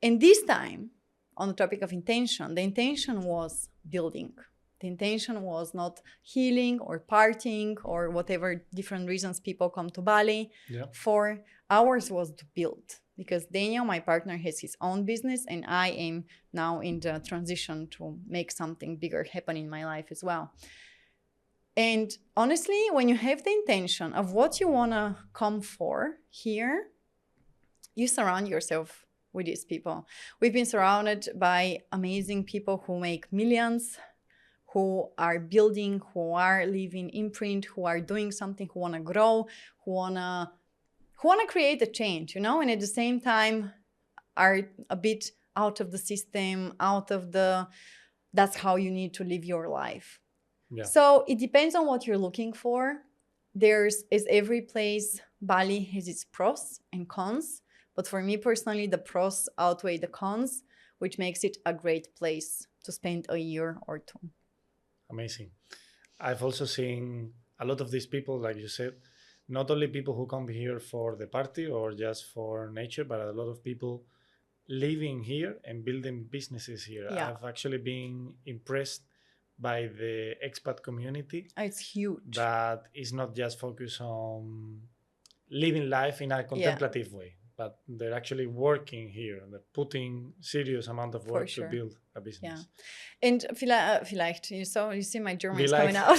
And this time, on the topic of intention, the intention was building. The intention was not healing or partying or whatever different reasons people come to Bali for. Ours was to build, because Daniel, my partner, has his own business, and I am now in the transition to make something bigger happen in my life as well. And honestly, when you have the intention of what you want to come for here, you surround yourself with these people. We've been surrounded by amazing people who make millions, who are building, who are leaving imprint, who are doing something, who want to grow, who want to create a change, and at the same time are a bit out of the system, that's how you need to live your life. Yeah. So it depends on what you're looking for. As every place, Bali has its pros and cons. But for me personally, the pros outweigh the cons, which makes it a great place to spend a year or two. Amazing. I've also seen a lot of these people, like you said, not only people who come here for the party or just for nature, but a lot of people living here and building businesses here. Yeah. I've actually been impressed by the expat community. It's huge. That is not just focused on living life in a contemplative way, but they're actually working here. They're putting serious amount of work to build a business. Yeah. And vielleicht, you see my German is coming out.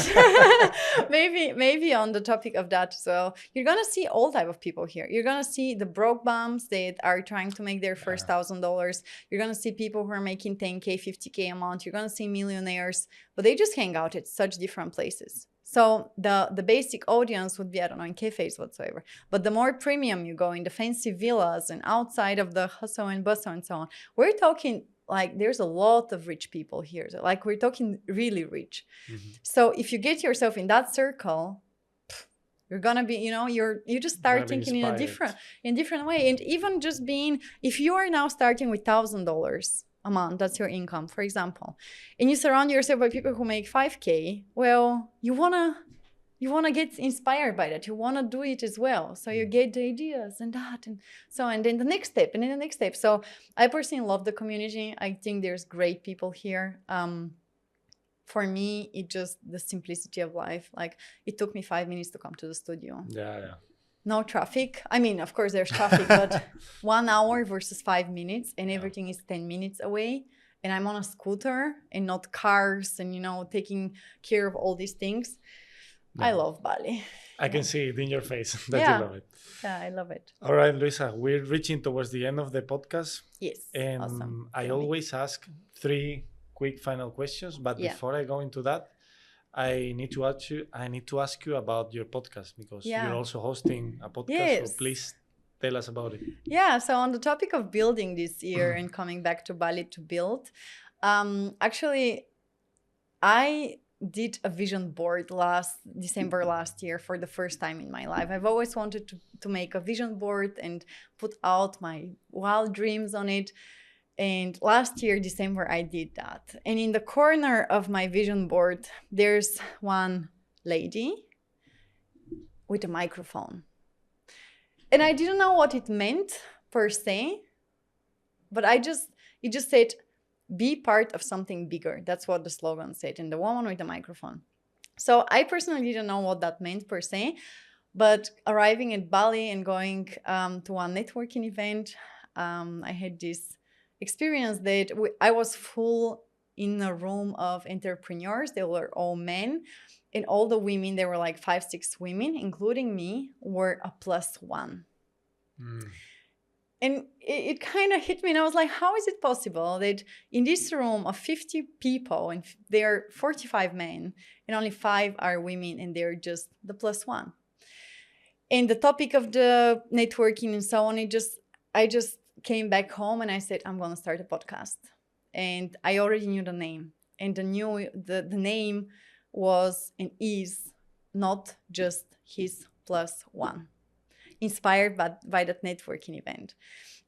maybe on the topic of that. So you're going to see all type of people here. You're going to see the broke bums that are trying to make their first $1,000. You're going to see people who are making 10K, 50K a month. You're going to see millionaires, but they just hang out at such different places. So the basic audience would be, I don't know, in cafes whatsoever. But the more premium you go in the fancy villas and outside of the hustle and bustle and so on, we're talking like there's a lot of rich people here. Like we're talking really rich. Mm-hmm. So if you get yourself in that circle, you're gonna be, you just start thinking in a different way. And even just if you are now starting with $1,000 a month, that's your income, for example, and you surround yourself by people who make 5K, well, you wanna get inspired by that. You wanna do it as well. So you get the ideas and that, and so, and then the next step, and then the next step. So I personally love the community. I think there's great people here. For me, it's just the simplicity of life. Like it took me 5 minutes to come to the studio. Yeah. No traffic. I mean, of course, there's traffic, but 1 hour versus 5 minutes, and everything is 10 minutes away. And I'm on a scooter and not cars and, taking care of all these things. Yeah. I love Bali. I can see it in your face that you love it. Yeah, I love it. All right, Luiza, we're reaching towards the end of the podcast. Yes. And awesome. I always ask 3 quick final questions. But before I go into that, I need to ask you about your podcast, because you're also hosting a podcast. Yes. So please tell us about it. Yeah. So on the topic of building this year and coming back to Bali to build, actually, I did a vision board December last year for the first time in my life. I've always wanted to make a vision board and put out my wild dreams on it. And last year, December, I did that. And in the corner of my vision board, there's one lady with a microphone. And I didn't know what it meant per se, but it just said, be part of something bigger. That's what the slogan said, and the woman with the microphone. So I personally didn't know what that meant per se, but arriving at Bali and going to one networking event, I had this experience that I was full in a room of entrepreneurs. They were all men, and all the women, there were like 5-6 women, including me, were a +1. And it kind of hit me, and I was like, how is it possible that in this room of 50 people, and there are 45 men, and only 5 are women, and they're just the +1? And the topic of the networking and so on, I just came back home and I said, I'm going to start a podcast. And I already knew the name. And the name was and is not just his +1, inspired by that networking event.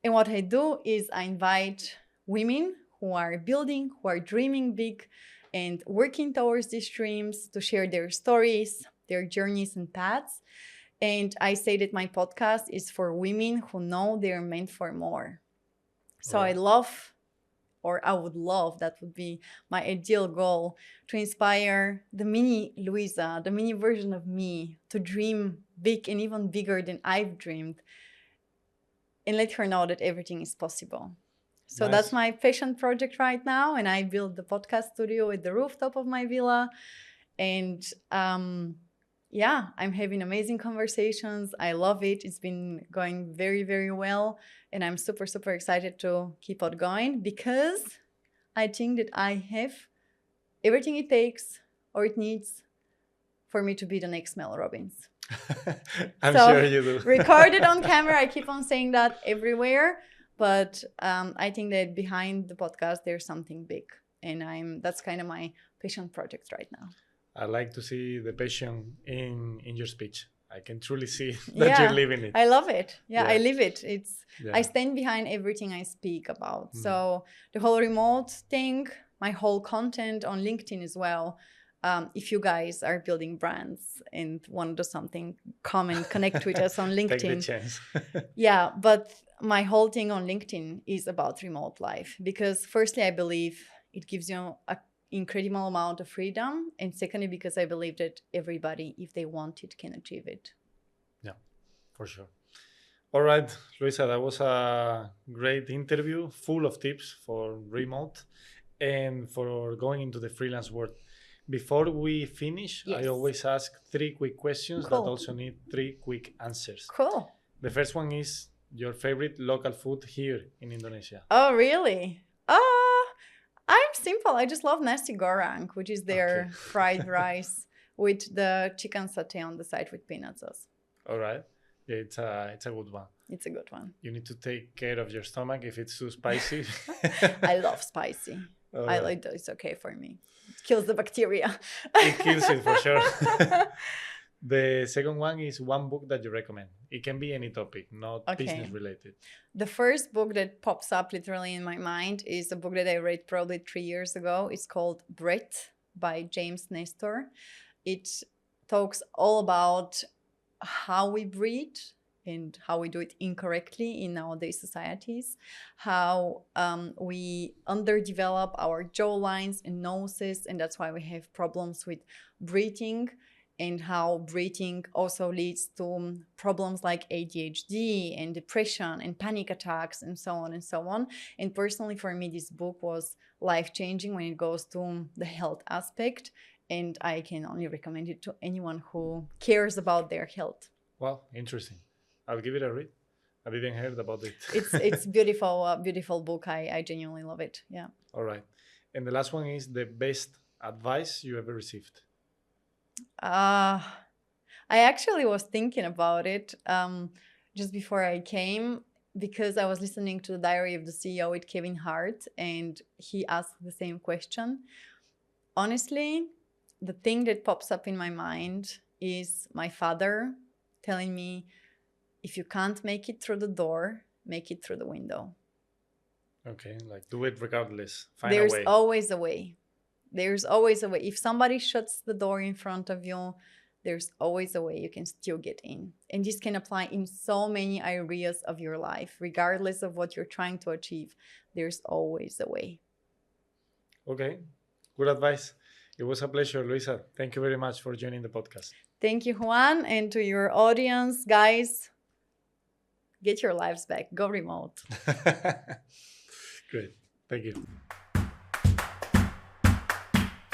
And what I do is I invite women who are building, who are dreaming big and working towards these dreams to share their stories, their journeys and paths. And I say that my podcast is for women who know they're meant for more. So I would love, that would be my ideal goal, to inspire the mini Luiza, the mini version of me, to dream big and even bigger than I've dreamed, and let her know that everything is possible. So That's my passion project right now. And I built the podcast studio at the rooftop of my villa. And yeah, I'm having amazing conversations. I love it. It's been going very, very well. And I'm super, super excited to keep on going, because I think that I have everything it takes or it needs for me to be the next Mel Robbins. I'm sure you do. Recorded on camera. I keep on saying that everywhere. But I think that behind the podcast, there's something big. And that's kind of my passion project right now. I like to see the passion in your speech. I can truly see that you're living it. I love it. Yeah, I live it. I stand behind everything I speak about. So the whole remote thing, my whole content on LinkedIn as well. If you guys are building brands and want to do something, come and connect with us on LinkedIn. Take the chance. Yeah, but my whole thing on LinkedIn is about remote life, because firstly, I believe it gives you an incredible amount of freedom, and secondly, because I believe that everybody, if they want it, can achieve it. Yeah, for sure. All right, Luiza, that was a great interview, full of tips for remote and for going into the freelance world. Before we finish, I always ask 3 quick questions that also need 3 quick answers. Cool. The first one is your favorite local food here in Indonesia. Oh, really? I'm simple. I just love nasi goreng, which is their fried rice with the chicken satay on the side with peanut sauce. All right. Yeah, it's a good one. It's a good one. You need to take care of your stomach if it's too spicy. I love spicy. I like it. It's okay for me. It kills the bacteria. It kills it for sure. The second one is one book that you recommend. It can be any topic, not business related. The first book that pops up literally in my mind is a book that I read probably 3 years ago. It's called Breath by James Nestor. It talks all about how we breathe and how we do it incorrectly in nowadays societies, how we underdevelop our jaw lines and noses, and that's why we have problems with breathing, and how breathing also leads to problems like ADHD and depression and panic attacks and so on and so on. And personally, for me, this book was life-changing when it goes to the health aspect, and I can only recommend it to anyone who cares about their health. Wow, interesting. I'll give it a read. I didn't heard about it. It's beautiful, beautiful book. I genuinely love it. Yeah. All right. And the last one is the best advice you ever received. I actually was thinking about it just before I came, because I was listening to the Diary of the CEO with Kevin Hart, and he asked the same question. Honestly, the thing that pops up in my mind is my father telling me, if you can't make it through the door, make it through the window. Okay, like do it regardless. Find There's a way. always a way. There's always a way. If somebody shuts the door in front of you, there's always a way you can still get in. And this can apply in so many areas of your life, regardless of what you're trying to achieve. There's always a way. Okay, good advice. It was a pleasure, Luisa. Thank you very much for joining the podcast. Thank you, Juan. And to your audience, guys, get your lives back. Go remote. Great. Thank you.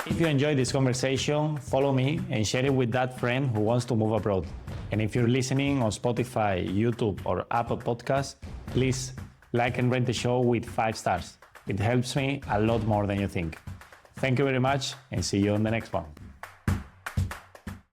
If you enjoyed this conversation, follow me and share it with that friend who wants to move abroad. And if you're listening on Spotify, YouTube, or Apple Podcasts, please like and rate the show with 5 stars. It helps me a lot more than you think. Thank you very much and see you on the next one.